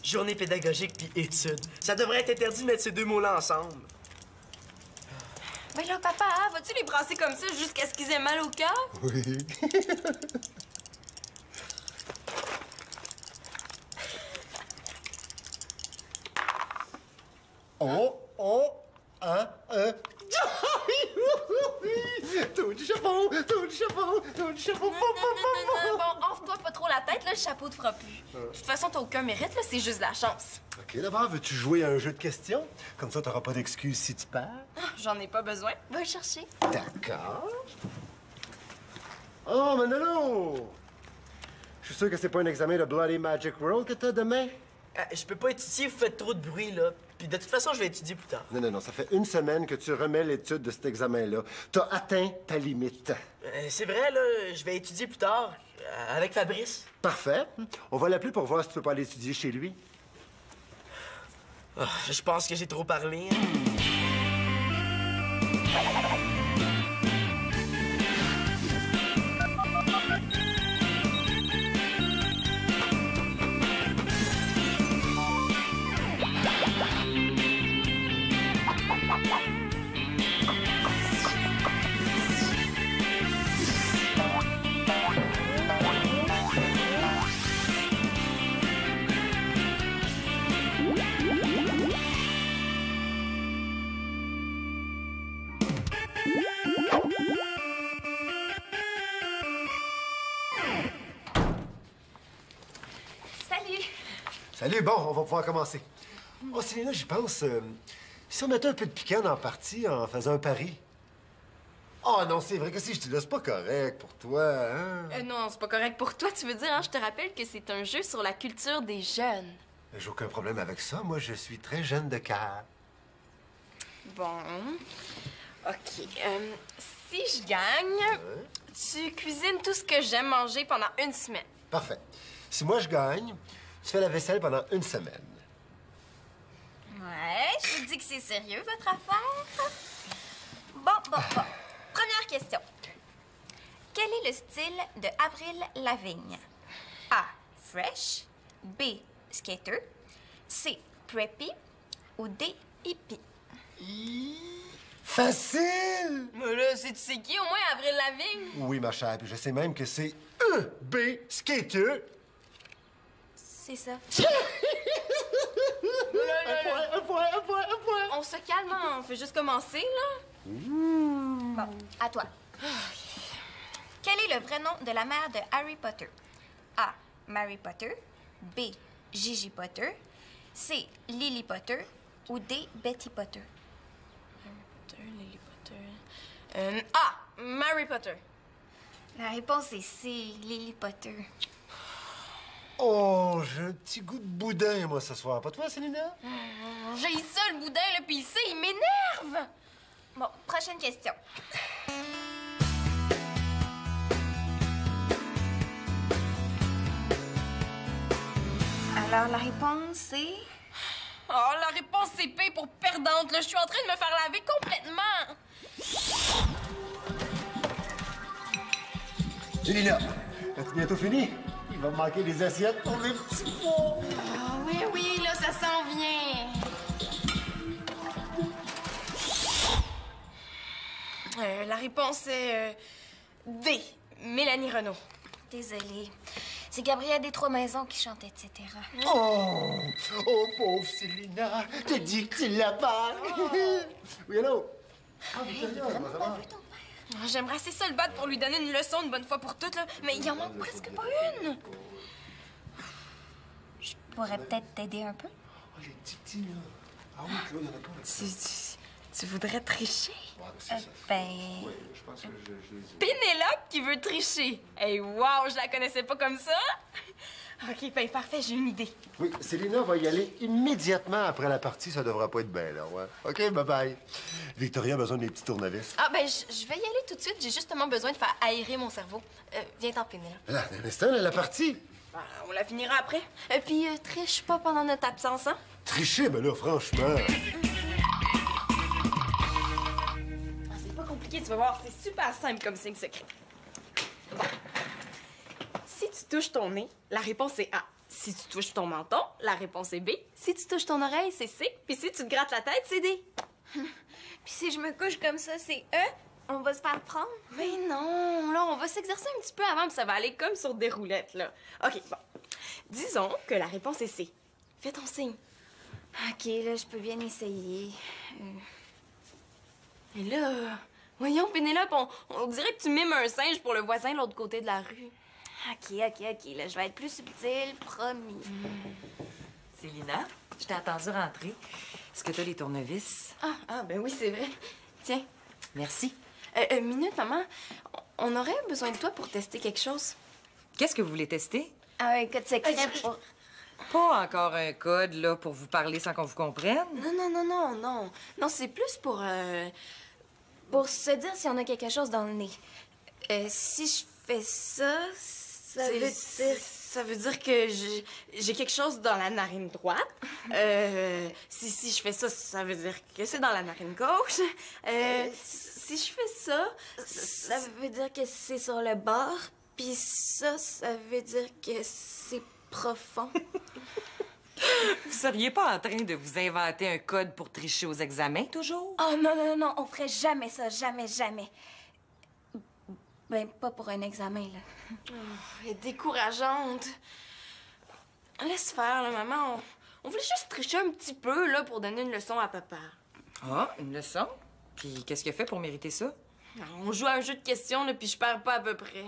journée pédagogique puis études. Ça devrait être interdit de mettre ces deux mots-là ensemble. Ben là, papa, vas-tu les brasser comme ça jusqu'à ce qu'ils aient mal au cœur? Oui. Tout du chapeau, tout du chapeau, tout du chapeau. Bon, offre-toi pas trop la tête, là, le chapeau te fera plus. De toute façon, t'as aucun mérite, là, c'est juste de la chance. OK, d'abord, veux-tu jouer à un jeu de questions? Comme ça, t'auras pas d'excuses si tu perds. J'en ai pas besoin. Va le chercher. D'accord. Oh, Manolo! Je suis sûr que c'est pas un examen de Bloody Magic World que t'as demain? Je peux pas étudier, vous faites trop de bruit, là. Puis de toute façon, je vais étudier plus tard. Non, ça fait une semaine que tu remets l'étude de cet examen-là. T'as atteint ta limite. C'est vrai, là, je vais étudier plus tard, avec Fabrice. Parfait. On va l'appeler pour voir si tu peux pas aller étudier chez lui. Oh, je pense que j'ai trop parlé. Hein. Salut, bon, on va pouvoir commencer. Oh, Célina, j'y pense. Si on mettait un peu de piquant dans la partie en faisant un pari. Oh non, c'est vrai que si je te laisse pas correct pour toi, hein? Non, c'est pas correct pour toi, tu veux dire, hein? Je te rappelle que c'est un jeu sur la culture des jeunes. J'ai aucun problème avec ça. Moi, je suis très jeune de cœur. Bon. OK. Si je gagne, tu cuisines tout ce que j'aime manger pendant une semaine. Parfait. Si moi, je gagne, tu fais la vaisselle pendant une semaine. Ouais, je te dis que c'est sérieux, votre affaire. Bon. Première question. Quel est le style de Avril Lavigne? A. Fresh. B. Skater. C. Preppy. Ou D. Hippie? Facile! Mais là, tu sais qui, au moins, Avril Lavigne? Oui, ma chère, puis je sais même que c'est B. Skater. C'est ça. Un point. On se calme, hein? On fait juste commencer, là. Bon, à toi. Quel est le vrai nom de la mère de Harry Potter? A. Mary Potter. B. Gigi Potter. C. Lily Potter. Ou D. Betty Potter? Harry Potter, Lily Potter... A. Mary Potter. La réponse est C. Lily Potter. Oh, j'ai un petit goût de boudin, moi, ce soir. Pas toi, Célina? J'ai ça, le boudin, là, puis il sait, il m'énerve! Bon, prochaine question. Alors, la réponse, c'est... Oh, la réponse, c'est P pour perdante, là. Je suis en train de me faire laver complètement. Célina, as-tu bientôt fini? Il va me manquer des assiettes pour les petits pois. Ah, oui, là, ça s'en vient. La réponse est D. Mélanie Renaud. Désolée. C'est Gabrielle des Trois-Maisons qui chante, etc. Oh, pauvre Célina, te dis que tu l'as pas. Oui, allô? Ah, Victoria, comment ça va? J'aimerais assez ça le battre pour lui donner une leçon une bonne fois pour toutes, là. Mais il en manque presque pas une. Je pourrais peut-être t'aider un peu. Oh, les petits, là. Ah oui, là, il y en a pas. Tu voudrais tricher? Ouais, c'est ça. Oui, je pense que je les ai. Pénélope qui veut tricher. Hey, wow, je la connaissais pas comme ça. OK, ben parfait, j'ai une idée. Oui, Célina va y aller immédiatement après la partie. Ça devra pas être bien, là, ouais. OK, bye-bye. Victoria a besoin des petits tournevis. Ah, ben, je vais y aller tout de suite. J'ai justement besoin de faire aérer mon cerveau. Viens-t'en, Pénélope. Là, un instant, là, la partie. Ben, on la finira après. Puis, triche pas pendant notre absence, hein? Tricher, ben là, franchement. C'est pas compliqué, tu vas voir. C'est super simple comme signe secret. Bon. Si tu touches ton nez, la réponse est A. Si tu touches ton menton, la réponse est B. Si tu touches ton oreille, c'est C. Puis si tu te grattes la tête, c'est D. Puis si je me couche comme ça, c'est E? On va se faire prendre? Mais non, là, on va s'exercer un petit peu avant, puis ça va aller comme sur des roulettes, là. OK, bon. Disons que la réponse est C. Fais ton signe. OK, là, je peux bien essayer. Et là, voyons, Pénélope, on dirait que tu mimes un singe pour le voisin de l'autre côté de la rue. OK. Là, je vais être plus subtile, promis. Célina, je t'ai attendu rentrer. Est-ce que t'as les tournevis? Ben oui, c'est vrai. Tiens. Merci. Minute, maman. On aurait besoin de toi pour tester quelque chose. Qu'est-ce que vous voulez tester? Ah, un code secret pour... Pas encore un code, là, pour vous parler sans qu'on vous comprenne? Non. Non, c'est plus pour... Pour se dire si on a quelque chose dans le nez. Si je fais ça, ça veut dire... Ça veut dire que j'ai quelque chose dans la narine droite. Si je fais ça, ça veut dire que c'est dans la narine gauche. Si je fais ça, Ça veut dire que c'est sur le bord. Puis ça veut dire que c'est profond. Vous seriez pas en train de vous inventer un code pour tricher aux examens, toujours? Oh non, on ferait jamais ça, jamais. Ben, pas pour un examen, là. elle est décourageante. Laisse faire, là, maman. On voulait juste tricher un petit peu, là, pour donner une leçon à papa. Ah, une leçon? Puis qu'est-ce qu'il a fait pour mériter ça? On joue à un jeu de questions, là, puis je perds pas à peu près.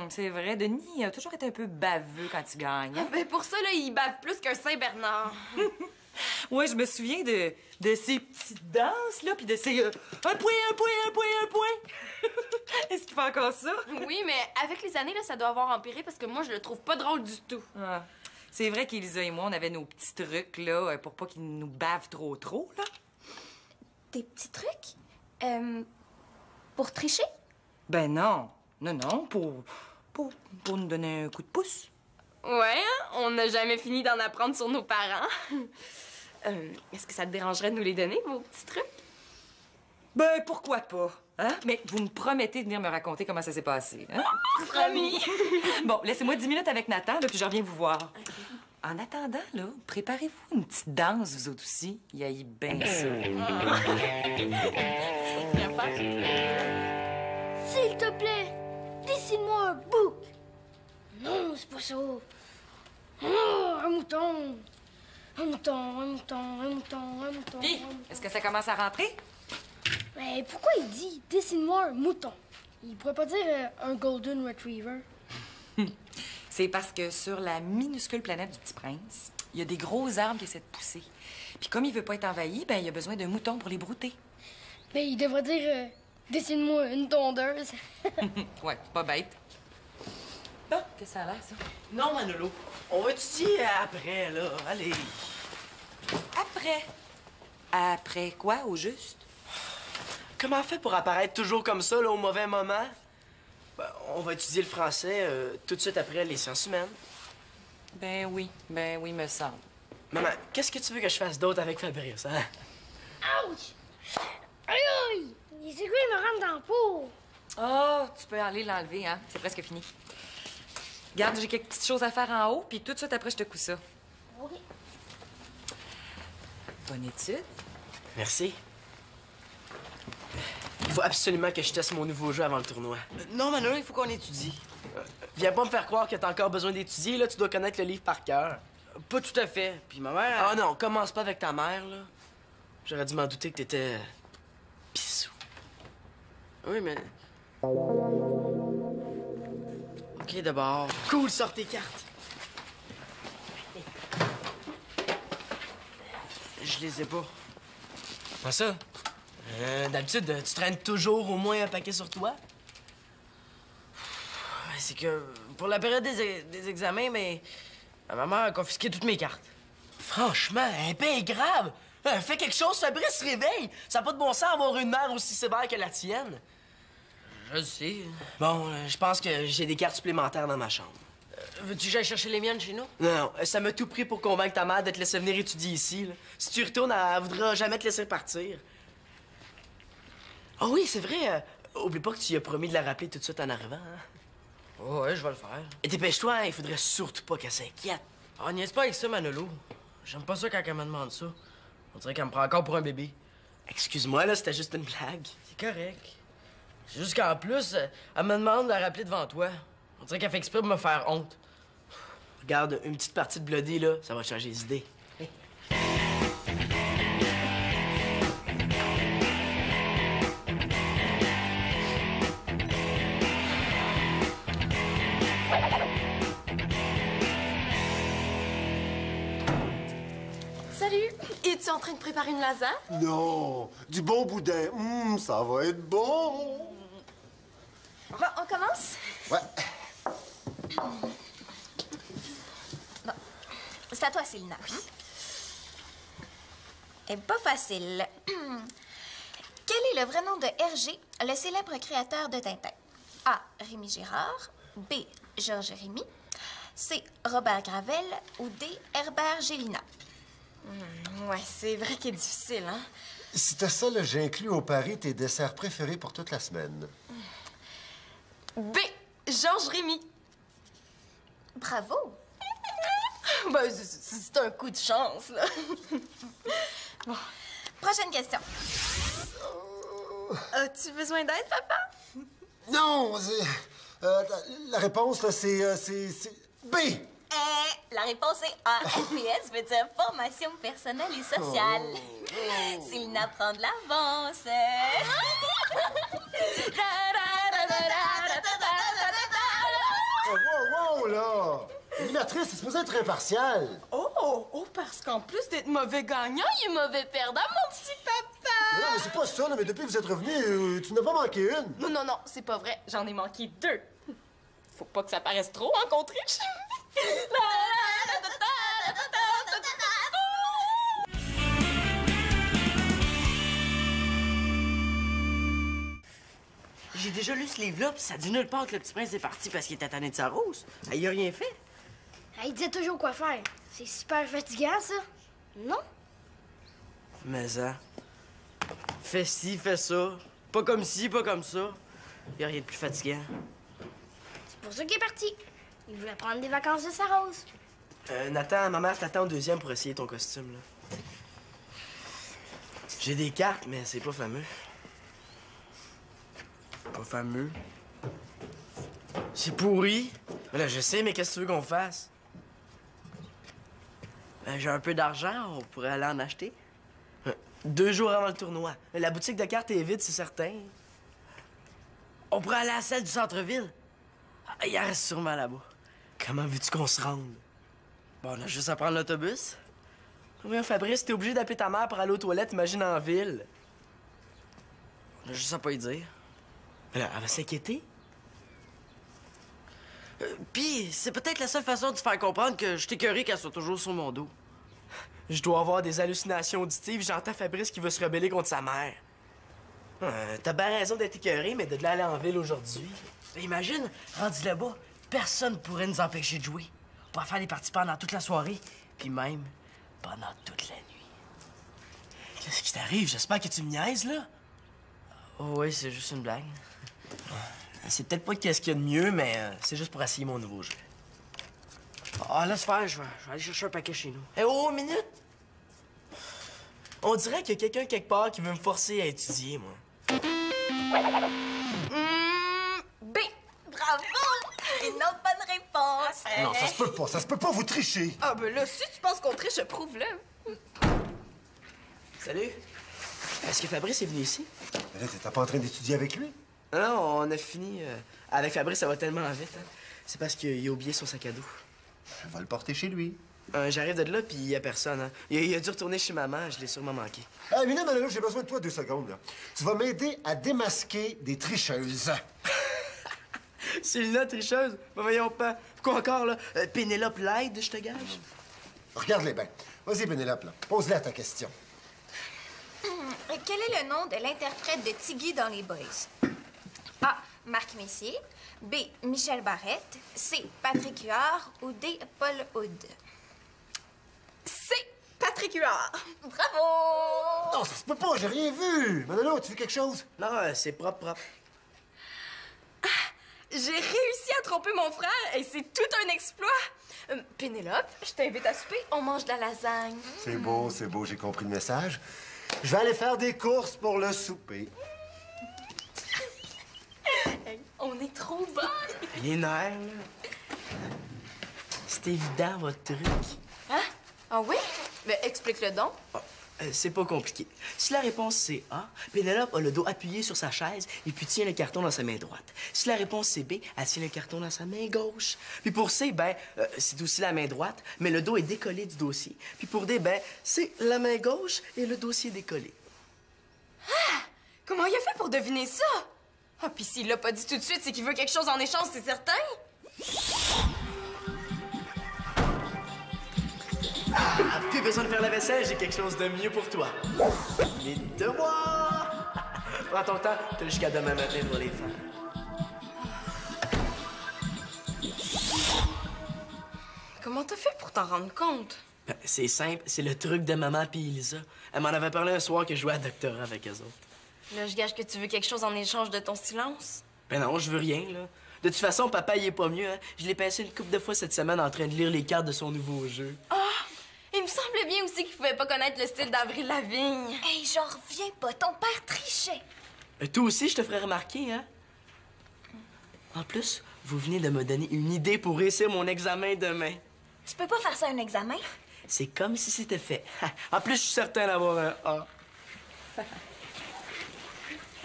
C'est vrai, Denis a toujours été un peu baveux quand il gagne. Hein? Ben pour ça, là, il bave plus qu'un Saint-Bernard. Ouais, je me souviens de ces petites danses, là, puis de ces... un point. Est-ce qu'il fait encore ça? Oui, mais avec les années, là, ça doit avoir empiré parce que moi, je le trouve pas drôle du tout. Ah. C'est vrai qu'Élisa et moi, on avait nos petits trucs, là, pour pas qu'ils nous bavent trop, là. Des petits trucs? Pour tricher? Ben non, pour nous donner un coup de pouce. Ouais, hein? On n'a jamais fini d'en apprendre sur nos parents. Est-ce que ça te dérangerait de nous les donner, vos petits trucs? Ben, pourquoi pas, hein? Mais vous me promettez de venir me raconter comment ça s'est passé, hein? Promis. Bon, laissez-moi 10 minutes avec Nathan, là, puis je reviens vous voir. Okay. En attendant, là, préparez-vous une petite danse, vous autres aussi. Il y a bien ça. S'il te plaît, dessine-moi un bouc. Non, c'est pas ça. Oh, un mouton. Puis, est-ce que ça commence à rentrer? Mais pourquoi il dit dessine-moi un mouton? Il pourrait pas dire un golden retriever. C'est parce que sur la minuscule planète du Petit Prince, il y a des gros arbres qui essaient de pousser. Puis comme il veut pas être envahi, ben il a besoin d'un mouton pour les brouter. Mais il devrait dire dessine-moi une tondeuse. Ouais, c'est pas bête. Bon, qu'est-ce que ça a l'air, ça? Non, Manolo. On va étudier après, là. Allez. Après. Après quoi, au juste? Comment on fait pour apparaître toujours comme ça, là, au mauvais moment? Ben, on va étudier le français tout de suite après les sciences humaines. Ben oui, me semble. Maman, qu'est-ce que tu veux que je fasse d'autre avec Fabrice, hein? Ouch! Aïe! Les aiguilles me rentrent dans la peau. Oh, tu peux aller l'enlever, hein? C'est presque fini. Regarde, j'ai quelques petites choses à faire en haut, puis tout de suite après, je te couds ça. Oui. Bonne étude. Merci. Il faut absolument que je teste mon nouveau jeu avant le tournoi. Non, Manolo, il faut qu'on étudie. Viens pas me faire croire que t'as encore besoin d'étudier, là. Tu dois connaître le livre par cœur. Pas tout à fait. Puis ma mère... Ah non, commence pas avec ta mère, là. J'aurais dû m'en douter que t'étais... pissou. Oui, mais... OK, d'abord. Cool, sors tes cartes. Je les ai pas. Pas ça? D'habitude, tu traînes toujours au moins un paquet sur toi? C'est que pour la période des examens, mais ma mère a confisqué toutes mes cartes. Franchement, elle est bien grave. Fais quelque chose, Fabrice se réveille. Ça n'a pas de bon sens d'avoir une mère aussi sévère que la tienne. Je sais. Bon, je pense que j'ai des cartes supplémentaires dans ma chambre. Veux-tu que j'aille chercher les miennes chez nous? Non, ça m'a tout pris pour convaincre ta mère de te laisser venir étudier ici, là. Si tu retournes, elle voudra jamais te laisser partir. Ah oui, c'est vrai. Oublie pas que tu lui as promis de la rappeler tout de suite en arrivant, hein? Oh, ouais, je vais le faire. Et dépêche-toi, hein, il faudrait surtout pas qu'elle s'inquiète. Oh, niaise pas avec ça, Manolo. J'aime pas ça quand elle me demande ça. On dirait qu'elle me prend encore pour un bébé. Excuse-moi, là, c'était juste une blague. C'est correct. C'est juste qu'en plus, elle me demande de la rappeler devant toi. On dirait qu'elle fait exprès pour me faire honte. Regarde, une petite partie de Bloody, là, ça va changer les idées. Salut! Es-tu en train de préparer une lasagne? Non, du bon boudin. Ça va être bon. Bon, on commence? Ouais. Bon. C'est à toi, Célina. Et pas facile. Quel est le vrai nom de Hergé, le célèbre créateur de Tintin? A. Rémi Girard. B. Georges Rémy. C. Robert Gravel. Ou D. Herbert Gélina. Ouais, c'est vrai qu'il est difficile, hein? Si c'était ça, là, j'ai inclus au pari tes desserts préférés pour toute la semaine. B. Georges Rémy. Bravo! Ben, c'est un coup de chance, là. Bon. Prochaine question. As-tu besoin d'aide, papa? Non, la réponse, là, c'est B. La réponse est A. FPS veut dire formation personnelle et sociale. Célina prend de l'avance. Wow, là! L'animatrice, c'est supposé être impartiale. Oh, parce qu'en plus d'être mauvais gagnant, il est mauvais perdant, mon petit papa! Non, mais c'est pas ça, là, mais depuis que vous êtes revenu, tu n'as pas manqué une. Non, c'est pas vrai. J'en ai manqué 2. Faut pas que ça paraisse trop, hein, qu'on triche. J'ai déjà lu ce livre-là, puis ça dit nulle part que le petit prince est parti parce qu'il était tanné de sa rose. Il a rien fait. Il disait toujours quoi faire. C'est super fatigant, ça. Non? Mais ça. Fais ci, fais ça. Pas comme ci, pas comme ça. Y a rien de plus fatigant. C'est pour ça qu'il est parti. Il voulait prendre des vacances de sa rose. Nathan, ma mère t'attend au 2e pour essayer ton costume, là. J'ai des cartes, mais c'est pas fameux. Pas fameux. C'est pourri. Mais là, je sais, mais qu'est-ce que tu veux qu'on fasse? Ben, j'ai un peu d'argent, on pourrait aller en acheter. 2 jours avant le tournoi. La boutique de cartes est vide, c'est certain. On pourrait aller à celle du centre-ville. Il y en reste sûrement là-bas. Comment veux-tu qu'on se rende? Bon, on a juste à prendre l'autobus. Oui, Fabrice, t'es obligé d'appeler ta mère pour aller aux toilettes, imagine en ville. On a juste à pas y dire. Mais là, elle va s'inquiéter. Puis, c'est peut-être la seule façon de te faire comprendre que je t'écœurais qu'elle soit toujours sur mon dos. Je dois avoir des hallucinations auditives. J'entends Fabrice qui veut se rebeller contre sa mère. T'as bien raison d'être écœuré, mais de l'aller en ville aujourd'hui. Ben, imagine, rendu là-bas, personne pourrait nous empêcher de jouer. On pourrait faire des parties pendant toute la soirée, puis même pendant toute la nuit. Qu'est-ce qui t'arrive? J'espère que tu me niaises, là. Oh oui, c'est juste une blague. C'est peut-être pas qu'est-ce qu'il y a de mieux, mais c'est juste pour essayer mon nouveau jeu. Ah, laisse faire, je vais aller chercher un paquet chez nous. Eh oh, minute! On dirait qu'il y a quelqu'un quelque part qui veut me forcer à étudier, moi. B. Bravo! Une autre bonne réponse. Non, ça se peut pas, vous trichez. Ah, ben là, si tu penses qu'on triche, prouve-le. Salut. Est-ce que Fabrice est venu ici? Mais là, t'étais pas en train d'étudier avec lui? Non, on a fini. Avec Fabrice, ça va tellement vite. Hein. C'est parce qu'il a oublié son sac à dos. On va le porter chez lui. J'arrive de là, puis il y a personne. Hein. Il a dû retourner chez maman, je l'ai sûrement manqué. Ah, mais non, Manolo, j'ai besoin de toi 2 secondes, là. Tu vas m'aider à démasquer des tricheuses. C'est une note tricheuse? Ben voyons pas. Quoi encore, là? Pénélope Lyde, je te gage? Regarde-les bien. Vas-y, Pénélope, là. Pose-la ta question. Quel est le nom de l'interprète de Tiggy dans Les Boys? A. Marc Messier. B. Michel Barrette. C. Patrick Huard. Ou D. Paul Hood. C'est Patrick Huard. Bravo! Non, ça se peut pas, j'ai rien vu. Manolo, tu fais quelque chose? Non, c'est propre. J'ai réussi à tromper mon frère et c'est tout un exploit. Pénélope, je t'invite à souper. On mange de la lasagne. C'est beau, j'ai compris le message. Je vais aller faire des courses pour le souper. Hey, on est trop bonnes. Les nerfs, là. C'est évident, votre truc. Hein? Ah oui? Mais explique-le donc. C'est pas compliqué. Si la réponse c'est A, Pénélope a le dos appuyé sur sa chaise et puis tient le carton dans sa main droite. Si la réponse c'est B, elle tient le carton dans sa main gauche. Puis pour C, c'est aussi la main droite, mais le dos est décollé du dossier. Puis pour D, c'est la main gauche et le dossier décollé. Ah! Comment il a fait pour deviner ça? Ah, puis s'il l'a pas dit tout de suite, c'est qu'il veut quelque chose en échange, c'est certain? Plus besoin de faire la vaisselle, j'ai quelque chose de mieux pour toi. Les devoirs! Prends ton temps, t'as jusqu'à demain matin pour les faire. Comment t'as fait pour t'en rendre compte? C'est simple, c'est le truc de maman puis Elisa. Elle m'en avait parlé un soir que je jouais à doctorat avec eux autres. Là, je gage que tu veux quelque chose en échange de ton silence. Ben non, je veux rien, là. De toute façon, papa, il est pas mieux, hein. Je l'ai pincé une couple de fois cette semaine en train de lire les cartes de son nouveau jeu. Ah! Il me semblait bien aussi qu'il pouvait pas connaître le style d'Avril Lavigne. Hey, j'en reviens pas. Ton père trichait. Toi aussi, je te ferais remarquer, hein? En plus, vous venez de me donner une idée pour réussir mon examen demain. Tu peux pas faire ça un examen? C'est comme si c'était fait. En plus, je suis certain d'avoir un A.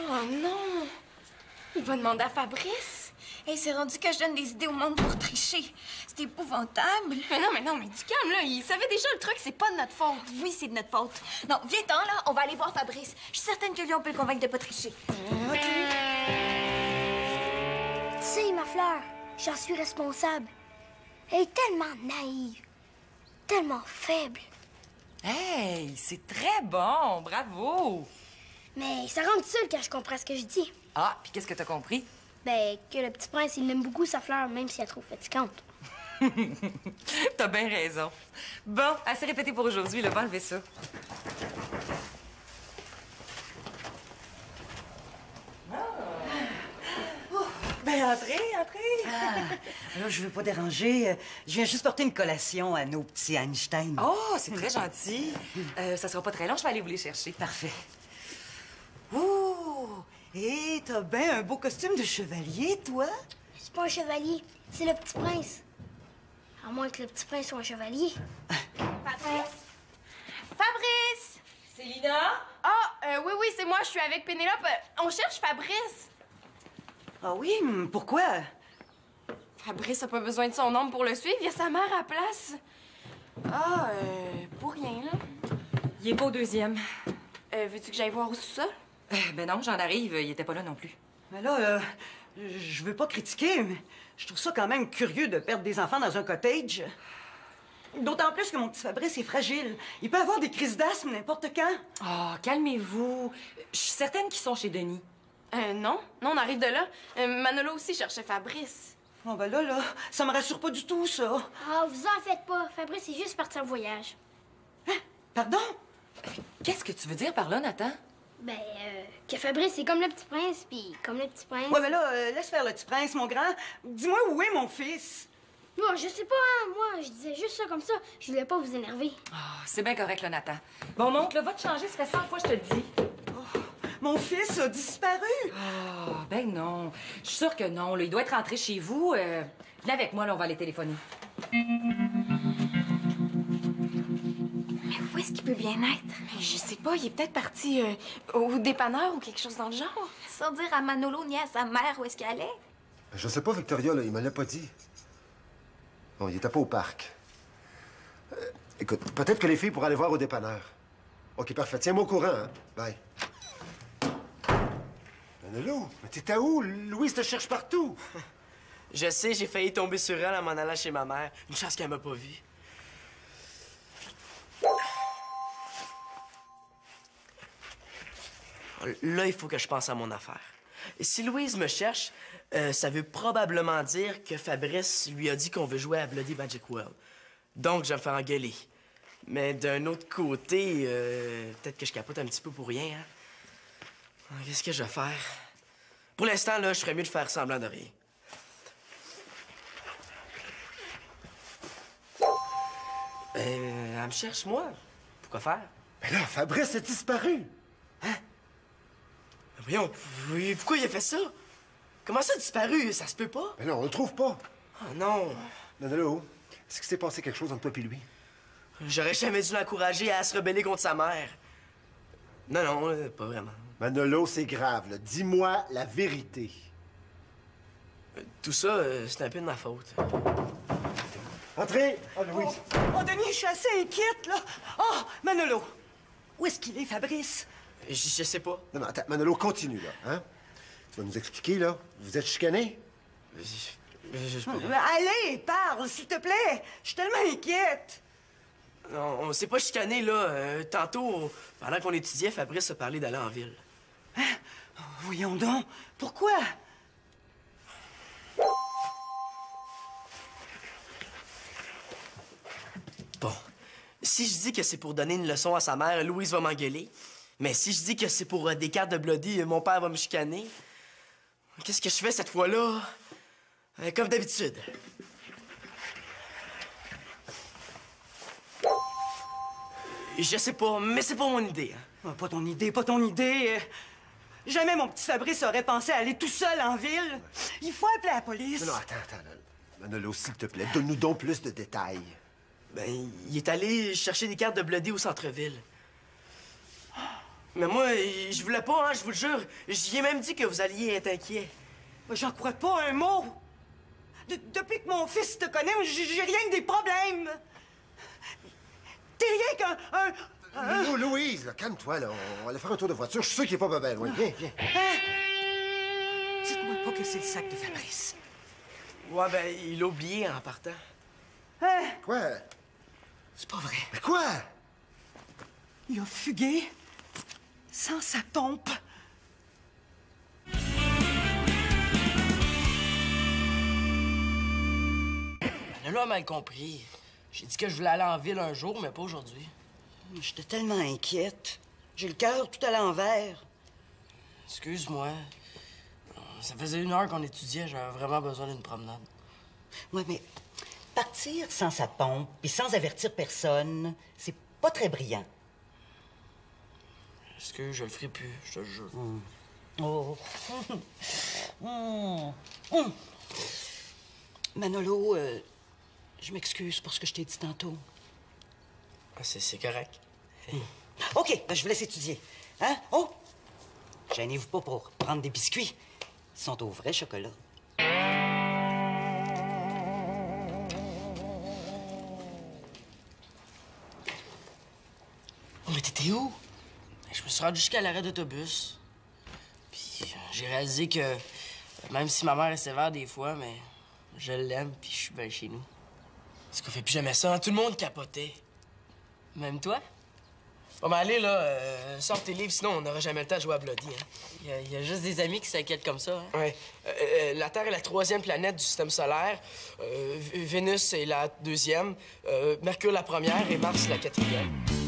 Oh non! Il va demander à Fabrice. Hey, c'est rendu que je donne des idées au monde pour tricher. C'est épouvantable. Mais non, mais du calme, là. Il savait déjà le truc, c'est pas de notre faute. Oui, c'est de notre faute. Non, viens-t'en, là. On va aller voir Fabrice. Je suis certaine que lui, on peut le convaincre de pas tricher. Tu sais, ma fleur, j'en suis responsable. Elle est tellement naïve, tellement faible. Hey, c'est très bon, bravo! Mais ça rend seule quand je comprends ce que je dis. Ah, puis qu'est-ce que t'as compris? Ben, que le petit prince, il aime beaucoup sa fleur, même si elle est trop fatigante. T'as bien raison. Bon, assez répété pour aujourd'hui, là, va enlever ça. Ben, entrez. Là, je veux pas déranger. Je viens juste porter une collation à nos petits Einstein. Oh, c'est très gentil. Ça sera pas très long, je vais aller vous les chercher. Parfait. Oh! Et t'as bien un beau costume de chevalier, toi? C'est pas un chevalier, c'est le petit prince. À moins que le petit prince soit un chevalier. Fabrice! Fabrice! Célina? Ah, oui, c'est moi, je suis avec Pénélope. On cherche Fabrice. Ah oui? Pourquoi? Fabrice a pas besoin de son ombre pour le suivre, il y a sa mère à la place. Ah, pour rien, là. Il est pas au deuxième. Veux-tu que j'aille voir au sous-sol? Ben non, j'en arrive, il était pas là non plus. Mais là, je veux pas critiquer, mais je trouve ça quand même curieux de perdre des enfants dans un cottage. D'autant plus que mon petit Fabrice est fragile. Il peut avoir des crises d'asthme n'importe quand. Oh, calmez-vous. Je suis certaine qu'ils sont chez Denis. Non, on arrive de là. Manolo aussi cherchait Fabrice. Bon, ben là, ça me rassure pas du tout, ça. Ah, vous en faites pas. Fabrice est juste parti en voyage. Hein? Pardon? Qu'est-ce que tu veux dire par là, Nathan? Ben, que Fabrice est comme le petit prince, puis comme le petit prince. Ouais, mais là, laisse faire le petit prince, mon grand. Dis-moi où est mon fils? Bon, je sais pas, hein. Moi, je disais juste ça comme ça. Je voulais pas vous énerver. Ah, c'est bien correct, là, Nathan. Bon, montre, là, va te changer, ça fait 100 fois que je te le dis. Mon fils a disparu. Oh, ben non. Je suis sûre que non, là. Il doit être rentré chez vous. Viens avec moi, là, on va aller téléphoner. Mais où est-ce qu'il peut bien être? Mais je sais pas, il est peut-être parti au dépanneur ou quelque chose dans le genre. Sans dire à Manolo ni à sa mère où est-ce qu'elle allait. Je sais pas, Victoria, là, il me l'a pas dit. Bon, il était pas au parc. Écoute, peut-être que les filles pourraient aller voir au dépanneur. OK, parfait. Tiens-moi au courant, hein. Bye. Manolo, mais t'étais où? Louise te cherche partout. Je sais, j'ai failli tomber sur elle en m'en allant chez ma mère. Une chance qu'elle m'a pas vu. Là, il faut que je pense à mon affaire. Si Louise me cherche, ça veut probablement dire que Fabrice lui a dit qu'on veut jouer à Bloody Magic World. Donc, je vais me faire engueuler. Mais d'un autre côté, peut-être que je capote un petit peu pour rien, hein? Qu'est-ce que je vais faire? Pour l'instant, là, je ferais mieux de faire semblant de rien. Elle me cherche, moi. Pourquoi faire? Mais là, Fabrice a disparu. Voyons, oui, pourquoi il a fait ça? Comment ça a disparu? Ça se peut pas. Mais non, on le trouve pas. Oh non. Manolo, est-ce qu'il s'est passé quelque chose entre toi et lui? J'aurais jamais dû l'encourager à se rebeller contre sa mère. Non, non, pas vraiment. Manolo, c'est grave, là. Dis-moi la vérité. Tout ça, c'est un peu de ma faute. Entrez! Ah, Louise! Oh, Denis, je suis assez inquiète, là. Oh, Manolo, où est-ce qu'il est, Fabrice? Je sais pas. Non, non, attends, Manolo, continue, là, hein? Tu vas nous expliquer, là? Vous êtes chicanés? Allez, parle, s'il te plaît. Je suis tellement inquiète. Non, on s'est pas chicané, là. Tantôt, pendant qu'on étudiait, Fabrice a parlé d'aller en ville. Hein? Oh, voyons donc. Pourquoi? Bon, si je dis que c'est pour donner une leçon à sa mère, Louise va m'engueuler. Mais si je dis que c'est pour des cartes de Bloody, mon père va me chicaner. Qu'est-ce que je fais cette fois-là? Comme d'habitude. Je sais pas, mais c'est pas mon idée. Hein. Oh, pas ton idée, pas ton idée. Jamais mon petit Fabrice aurait pensé à aller tout seul en ville. Il faut appeler la police. Non, non, attends. Manolo, s'il te plaît, donne-nous donc plus de détails. Ben, il est allé chercher des cartes de Bloody au centre-ville. Mais moi, je voulais pas, hein, je vous le jure. J'y ai même dit que vous alliez être inquiet. J'en crois pas un mot. Depuis que mon fils te connaît, j'ai rien que des problèmes. T'es rien qu'un... Louise, là, calme-toi, là. On va aller faire un tour de voiture. Je suis sûr qu'il est pas bien loin. Viens. Hein? Dites-moi pas que c'est le sac de Fabrice. Ouais, ben, il l'a oublié en partant. Hein? Quoi? C'est pas vrai. Mais quoi? Il a fugué sans sa pompe. Manolo a mal compris. J'ai dit que je voulais aller en ville un jour, mais pas aujourd'hui. J'étais tellement inquiète. J'ai le cœur tout à l'envers. Excuse-moi. Ça faisait 1 heure qu'on étudiait, j'avais vraiment besoin d'une promenade. Oui, mais partir sans sa pompe puis sans avertir personne, c'est pas très brillant. Excuse, je le ferai plus, je te le jure. Oh. Manolo, je m'excuse pour ce que je t'ai dit tantôt. C'est correct. OK, ben je vous laisse étudier. Hein? Oh! Gênez-vous pas pour prendre des biscuits. Ils sont au vrai chocolat. Oh, mais t'étais où? Je me suis rendu jusqu'à l'arrêt d'autobus. Puis j'ai réalisé que même si ma mère est sévère des fois, mais je l'aime puis je suis bien chez nous. Est-ce qu'on fait plus jamais ça? Hein? Tout le monde capotait. Même toi? Bon, ben allez, là, sors tes livres, sinon on n'aura jamais le temps de jouer à Bloody, hein. Il y a juste des amis qui s'inquiètent comme ça, hein? Ouais. La Terre est la 3e planète du système solaire. Vénus est la 2e. Mercure la 1re et Mars la 4e.